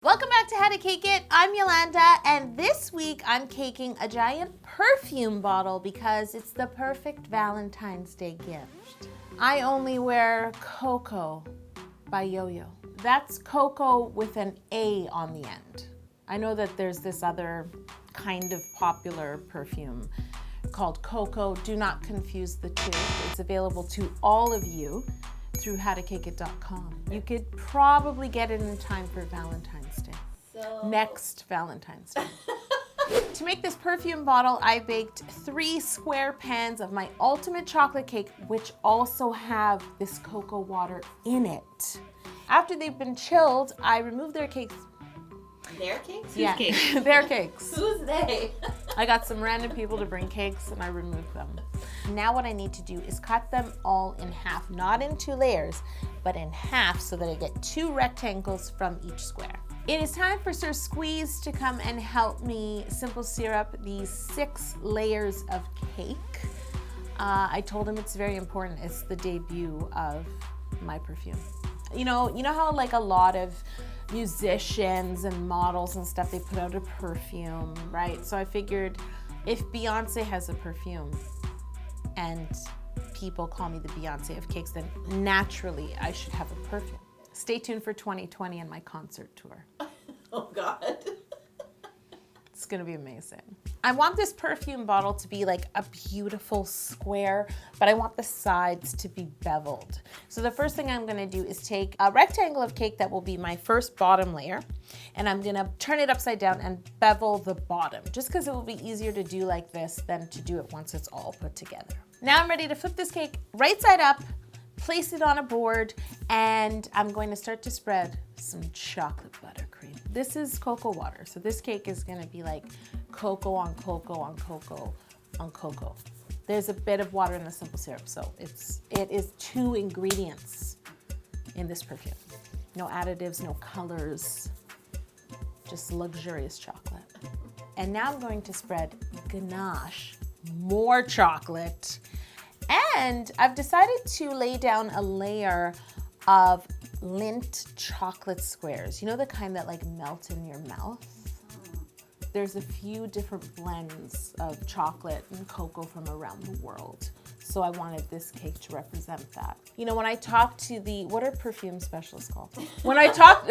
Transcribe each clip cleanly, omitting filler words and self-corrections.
Welcome back to How to Cake It. I'm Yolanda, and this week I'm caking a giant perfume bottle because it's the perfect Valentine's Day gift. I only wear Coco by Yo-Yo. That's Coco with an A on the end. I know that there's this other kind of popular perfume called Coco. Do not confuse the two. It's available to all of you through howtocakeit.com. You could probably get it in time for Valentine's Day. Next Valentine's Day. To make this perfume bottle, I baked 3 square pans of my ultimate chocolate cake, which also have this cocoa water in it. After they've been chilled, I removed their cakes. Their cakes? Yeah, Whose cakes? their cakes. Who's they? I got some random people to bring cakes and I removed them. Now what I need to do is cut them all in half, not in 2 layers, but in half so that I get 2 rectangles from each square. It is time for Sir Squeeze to come and help me simple syrup these 6 layers of cake. I told him it's very important. It's the debut of my perfume. You know how like a lot of musicians and models and stuff, they put out a perfume, right? So I figured if Beyonce has a perfume and people call me the Beyonce of cakes, then naturally I should have a perfume. Stay tuned for 2020 and my concert tour. Oh God. It's gonna be amazing. I want this perfume bottle to be like a beautiful square, but I want the sides to be beveled. So the first thing I'm gonna do is take a rectangle of cake that will be my first bottom layer, and I'm gonna turn it upside down and bevel the bottom, just because it will be easier to do like this than to do it once it's all put together. Now I'm ready to flip this cake right side up, place it on a board, and I'm going to start to spread some chocolate buttercream. This is cocoa water, so this cake is gonna be like cocoa on cocoa on cocoa on cocoa. There's a bit of water in the simple syrup, so it is 2 ingredients in this perfume. No additives, no colors, just luxurious chocolate. And now I'm going to spread ganache, more chocolate, and I've decided to lay down a layer of Lindt chocolate squares. You know the kind that like melt in your mouth? There's a few different blends of chocolate and cocoa from around the world. So I wanted this cake to represent that. You know, when I talk to what are perfume specialists called? When I talk,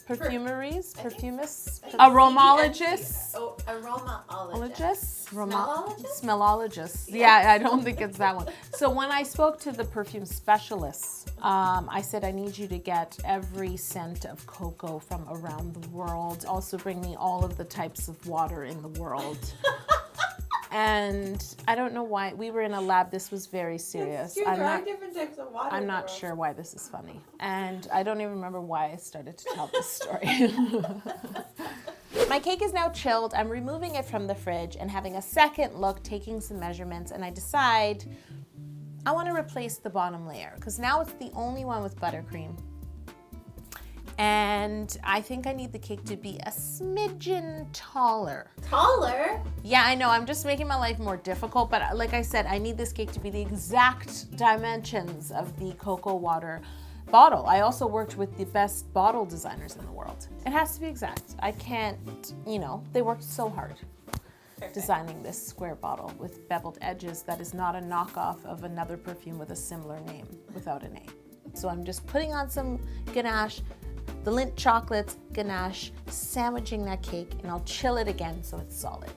perfumeries, perfumists, aromologists. Oh, Smellologists? Smellologists? Smellologists. Yeah, I don't think it's that one. So when I spoke to the perfume specialists, I said, I need you to get every scent of cocoa from around the world. Also bring me all of the types of water in the world. And I don't know why, we were in a lab, this was very serious. There are different types of water. I'm not sure why this is funny. And I don't even remember why I started to tell this story. My cake is now chilled. I'm removing it from the fridge and having a second look, taking some measurements, and I decide I want to replace the bottom layer because now it's the only one with buttercream. And I think I need the cake to be a smidgen taller. Taller? Yeah, I know, I'm just making my life more difficult, but like I said, I need this cake to be the exact dimensions of the cocoa water bottle. I also worked with the best bottle designers in the world. It has to be exact. I can't, they worked so hard designing this square bottle with beveled edges that is not a knockoff of another perfume with a similar name without an A. So I'm just putting on some ganache, the Lindt chocolates, ganache, sandwiching that cake, and I'll chill it again so it's solid.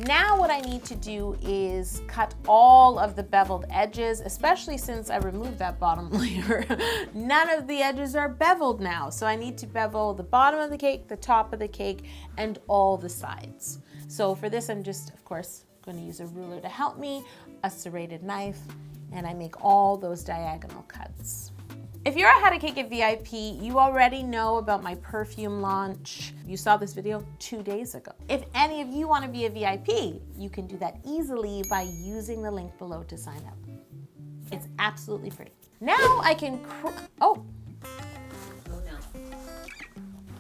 Now what I need to do is cut all of the beveled edges, especially since I removed that bottom layer. None of the edges are beveled now, so I need to bevel the bottom of the cake, the top of the cake, and all the sides. So for this, I'm just, of course, going to use a ruler to help me, a serrated knife, and I make all those diagonal cuts. If you're a How to Cake It VIP, you already know about my perfume launch. You saw this video 2 days ago. If any of you want to be a VIP, you can do that easily by using the link below to sign up. It's absolutely free. Now I can, Oh no.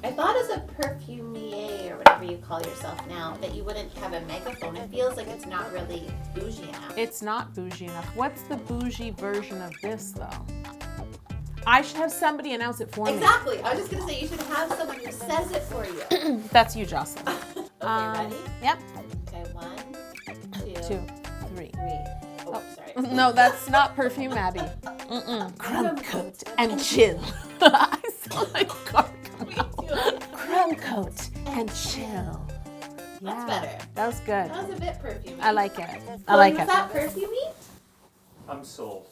I thought as a perfumier, or whatever you call yourself now, that you wouldn't have a megaphone. It feels like it's not really bougie enough. It's not bougie enough. What's the bougie version of this though? I should have somebody announce it for me. Exactly. I was just gonna say you should have someone who says it for you. That's you, Jocelyn. Okay, ready? Yep. Okay, 1, 2, 2, 3. 3. Oh, sorry. No, that's not Perfume, Abby. Crumb coat and chill. I sound like Gargamel. Crumb coat and chill. That's better. That was good. That was a bit perfumey. I like it. I like Was it. that perfumey? I'm sold.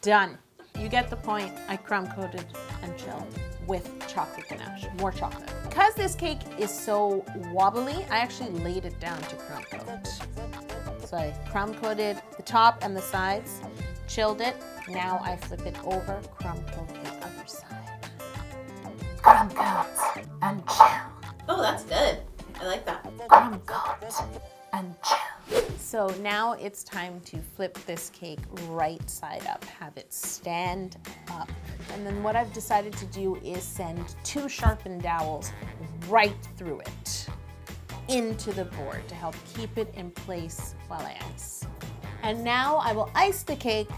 Done. You get the point. I crumb coated and chilled with chocolate ganache. More chocolate. Because this cake is so wobbly, I actually laid it down to crumb coat. So I crumb coated the top and the sides, chilled it. Now I flip it over, crumb coat the other side. Crumb coat and chill. Oh, that's good. I like that. Crumb coat and chill. So now it's time to flip this cake right side up, have it stand up. And then what I've decided to do is send 2 sharpened dowels right through it into the board to help keep it in place while I ice. And now I will ice the cake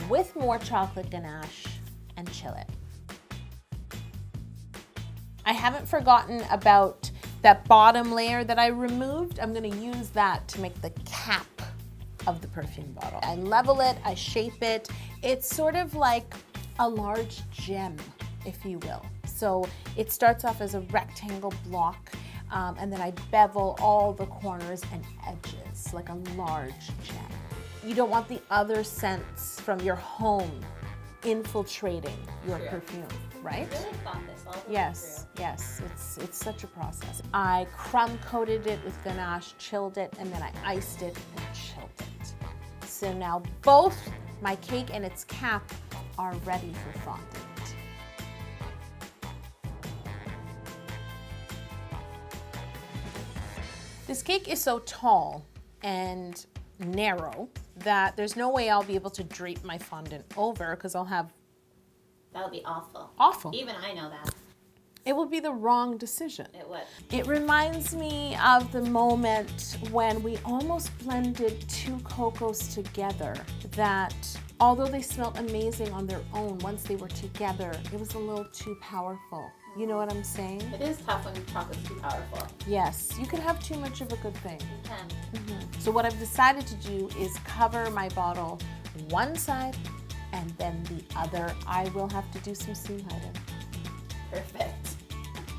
with more chocolate ganache and chill it. I haven't forgotten about that bottom layer that I removed. I'm gonna use that to make the cap of the perfume bottle. I level it, I shape it. It's sort of like a large gem, if you will. So it starts off as a rectangle block, and then I bevel all the corners and edges like a large gem. You don't want the other scents from your home infiltrating your perfume, right? I really thought this all the way Yes, yes, it's such a process. I crumb coated it with ganache, chilled it, and then I iced it and chilled it. So now both my cake and its cap are ready for fondant. This cake is so tall and narrow that there's no way I'll be able to drape my fondant over because I'll have That would be awful. awful. Even I know that. It would be the wrong decision. It would. It reminds me of the moment when we almost blended 2 cocos together that although they smelled amazing on their own, once they were together, it was a little too powerful. You know what I'm saying? It is tough when chocolate's too powerful. Yes, you can have too much of a good thing. You can. So what I've decided to do is cover my bottle one side and then the other. I will have to do some seam hiding. Perfect.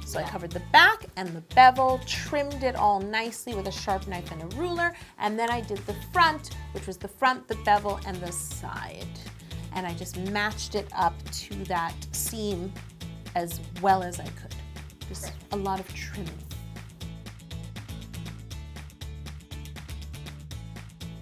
So I covered the back and the bevel, trimmed it all nicely with a sharp knife and a ruler, and then I did the front, which was the front, the bevel, and the side. And I just matched it up to that seam as well as I could. Just a lot of trimming.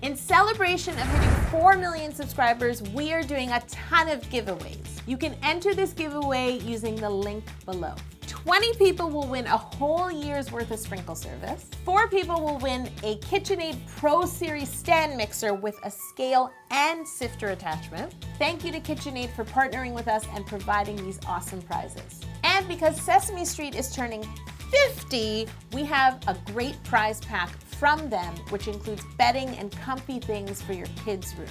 In celebration of hitting 4 million subscribers, we are doing a ton of giveaways. You can enter this giveaway using the link below. 20 people will win a whole year's worth of sprinkle service. 4 people will win a KitchenAid Pro Series stand mixer with a scale and sifter attachment. Thank you to KitchenAid for partnering with us and providing these awesome prizes. And because Sesame Street is turning 50, we have a great prize pack from them, which includes bedding and comfy things for your kids' room.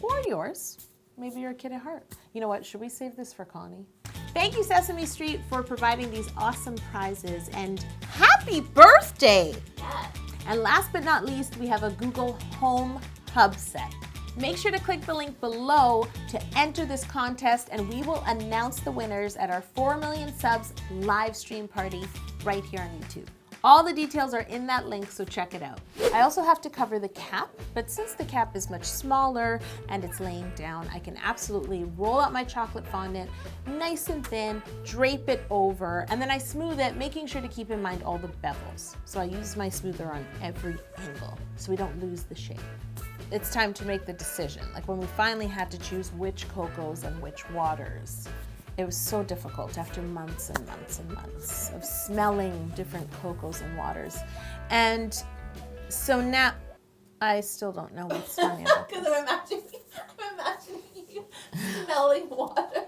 Or yours. Maybe you're a kid at heart. You know what, should we save this for Connie? Thank you, Sesame Street, for providing these awesome prizes, and happy birthday! Yes. And last but not least, we have a Google Home Hub set. Make sure to click the link below to enter this contest, and we will announce the winners at our 4 million subs live stream party right here on YouTube. All the details are in that link, so check it out. I also have to cover the cap, but since the cap is much smaller and it's laying down, I can absolutely roll out my chocolate fondant nice and thin, drape it over, and then I smooth it, making sure to keep in mind all the bevels. So I use my smoother on every angle so we don't lose the shape. It's time to make the decision. Like when we finally had to choose which cocos and which waters. It was so difficult after months and months and months of smelling different cocos and waters. And so now, I still don't know what's funny about Because this. I'm imagining you smelling water.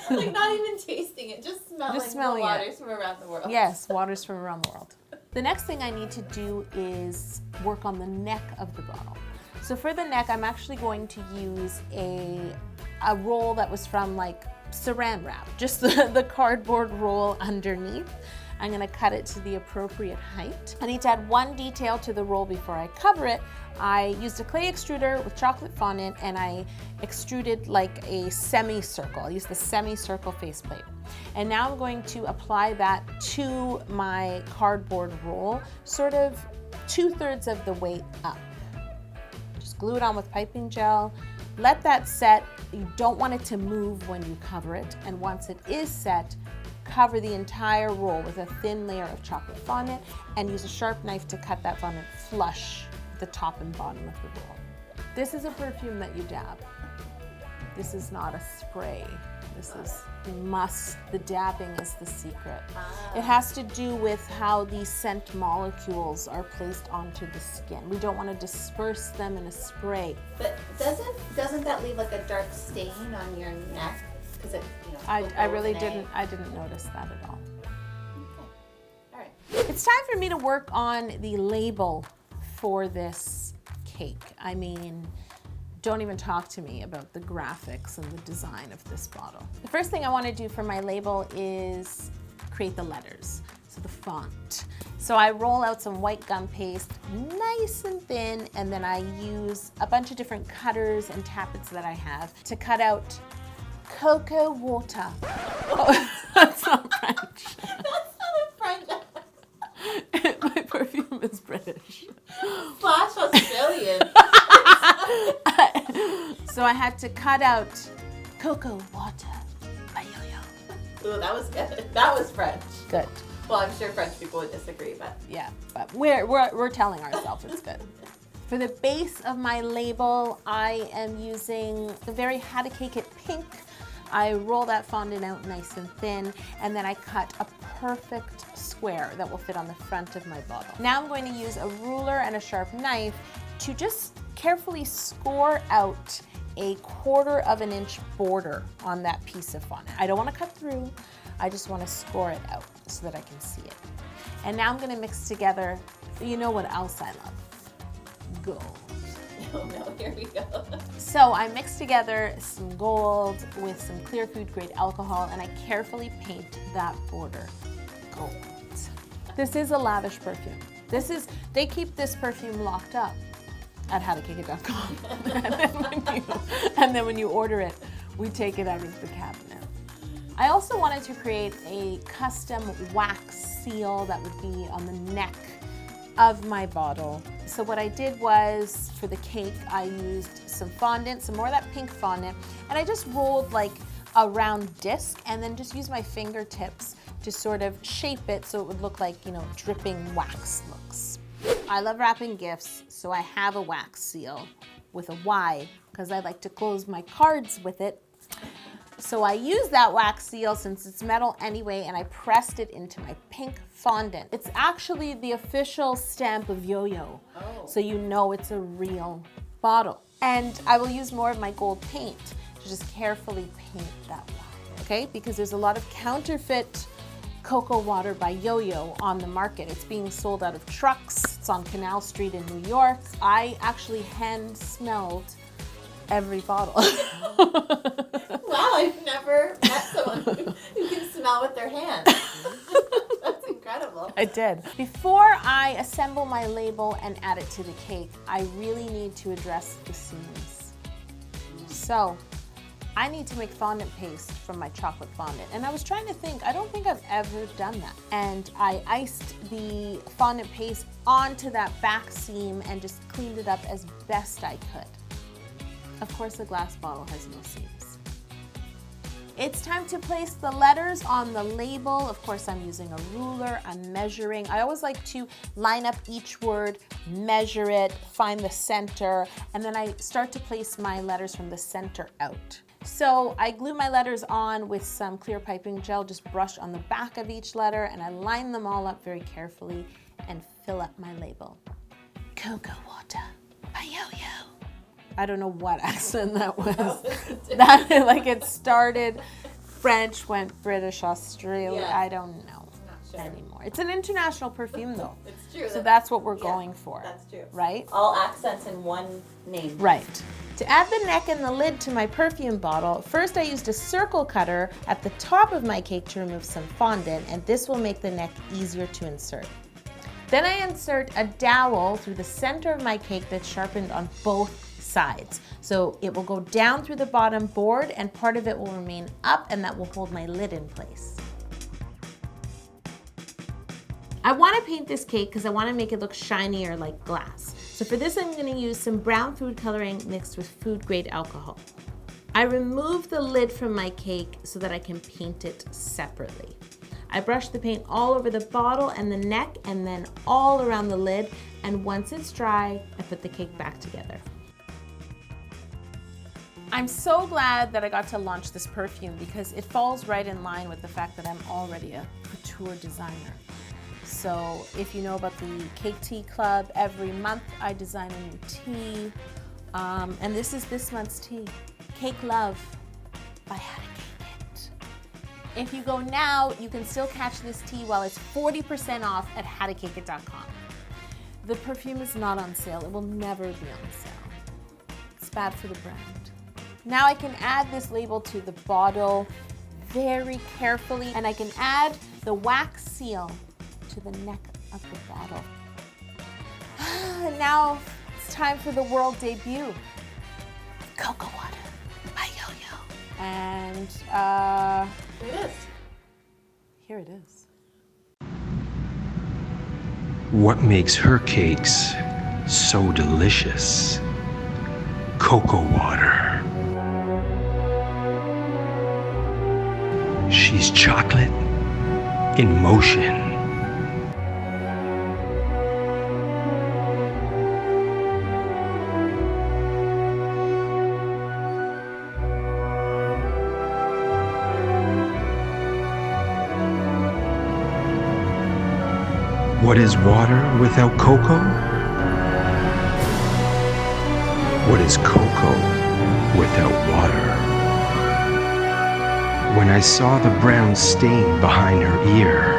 Like not even tasting it, just smelling it. waters from around the world. Yes, waters from around the world. The next thing I need to do is work on the neck of the bottle. So for the neck, I'm actually going to use a a roll that was from like saran wrap, just the cardboard roll underneath. I'm gonna cut it to the appropriate height. I need to add one detail to the roll before I cover it. I used a clay extruder with chocolate fondant and I extruded like a semicircle. I used the semicircle faceplate. And now I'm going to apply that to my cardboard roll, sort of 2/3 of the way up. Just glue it on with piping gel. Let that set. You don't want it to move when you cover it. And once it is set, cover the entire roll with a thin layer of chocolate fondant and use a sharp knife to cut that fondant flush the top and bottom of the roll. This is a perfume that you dab. This is not a spray. This is the dabbing is the secret. It has to do with how the scent molecules are placed onto the skin. We don't want to disperse them in a spray. But doesn't that leave like a dark stain on your neck? Because it, I really didn't notice that at all. Okay. All right. It's time for me to work on the label for this cake. I mean, don't even talk to me about the graphics and the design of this bottle. The first thing I want to do for my label is create the letters, so the font. So I roll out some white gum paste, nice and thin, and then I use a bunch of different cutters and tappets that I have to cut out cocoa water. Oh, that's not French. That's not a French. My perfume is British. Slash Australian. So I had to cut out cocoa water by Yo-Yo. Ooh, that was good. That was French. Good. Well, I'm sure French people would disagree, but Yeah, but we're telling ourselves it's good. For the base of my label, I am using the very How to Cake It pink. I roll that fondant out nice and thin, and then I cut a perfect square that will fit on the front of my bottle. Now I'm going to use a ruler and a sharp knife to just carefully score out a 1/4 of an inch border on that piece of fondant. I don't want to cut through, I just want to score it out so that I can see it. And now I'm going to mix together, you know what else I love? Gold. oh no, here we go. So I mix together some gold with some clear food grade alcohol and I carefully paint that border gold. This is a lavish perfume. They keep this perfume locked up at howtocakeit.com. and then when you order it, we take it out of the cabinet. I also wanted to create a custom wax seal that would be on the neck of my bottle. So what I did was, for the cake, I used some fondant, some more of that pink fondant, and I just rolled like a round disc and then just used my fingertips to sort of shape it so it would look like, dripping wax looks. I love wrapping gifts, so I have a wax seal with a Y because I like to close my cards with it. So I used that wax seal since it's metal anyway, and I pressed it into my pink fondant. It's actually the official stamp of Yo-Yo, so you know it's a real bottle. And I will use more of my gold paint to just carefully paint that Y, okay? Because there's a lot of counterfeit cocoa water by Yo-Yo on the market. It's being sold out of trucks. It's on Canal Street in New York. I actually hand smelled every bottle. Wow, I've never met someone who can smell with their hands. That's incredible. I did. Before I assemble my label and add it to the cake, I really need to address the seams. So I need to make fondant paste from my chocolate fondant. And I was trying to think, I don't think I've ever done that. And I iced the fondant paste onto that back seam and just cleaned it up as best I could. Of course, the glass bottle has no seams. It's time to place the letters on the label. Of course, I'm using a ruler, I'm measuring. I always like to line up each word, measure it, find the center, and then I start to place my letters from the center out. So I glue my letters on with some clear piping gel, just brush on the back of each letter, and I line them all up very carefully and fill up my label. Cocoa water by Yo-Yo. I don't know what accent that was. That like it started French, went British, Australia. Yeah. I don't know. I'm not anymore. It's an international perfume though. It's true. So that's what we're going for. That's true. Right? All accents in one name. Right. To add the neck and the lid to my perfume bottle, first I used a circle cutter at the top of my cake to remove some fondant, and this will make the neck easier to insert. Then I insert a dowel through the center of my cake that's sharpened on both sides. So it will go down through the bottom board and part of it will remain up, and that will hold my lid in place. I want to paint this cake because I want to make it look shinier like glass. So for this I'm going to use some brown food coloring mixed with food grade alcohol. I remove the lid from my cake so that I can paint it separately. I brush the paint all over the bottle and the neck and then all around the lid, and once it's dry, I put the cake back together. I'm so glad that I got to launch this perfume because it falls right in line with the fact that I'm already a couture designer. So if you know about the Cake Tea Club, every month I design a new tea. And this is this month's tea, Cake Love by How to Cake It. If you go now, you can still catch this tea while it's 40% off at howtocakeit.com. The perfume is not on sale. It will never be on sale. It's bad for the brand. Now I can add this label to the bottle very carefully, and I can add the wax seal to the neck of the bottle. Now it's time for the world debut. Cocoa Water by Yo-Yo. And Here it is. here it is. What makes her cakes so delicious? Cocoa water. She's chocolate in motion. What is water without cocoa? What is cocoa without water? When I saw the brown stain behind her ear,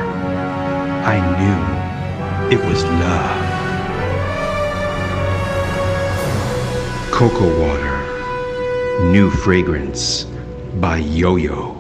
I knew it was love. Cocoa water, new fragrance by Yo-Yo.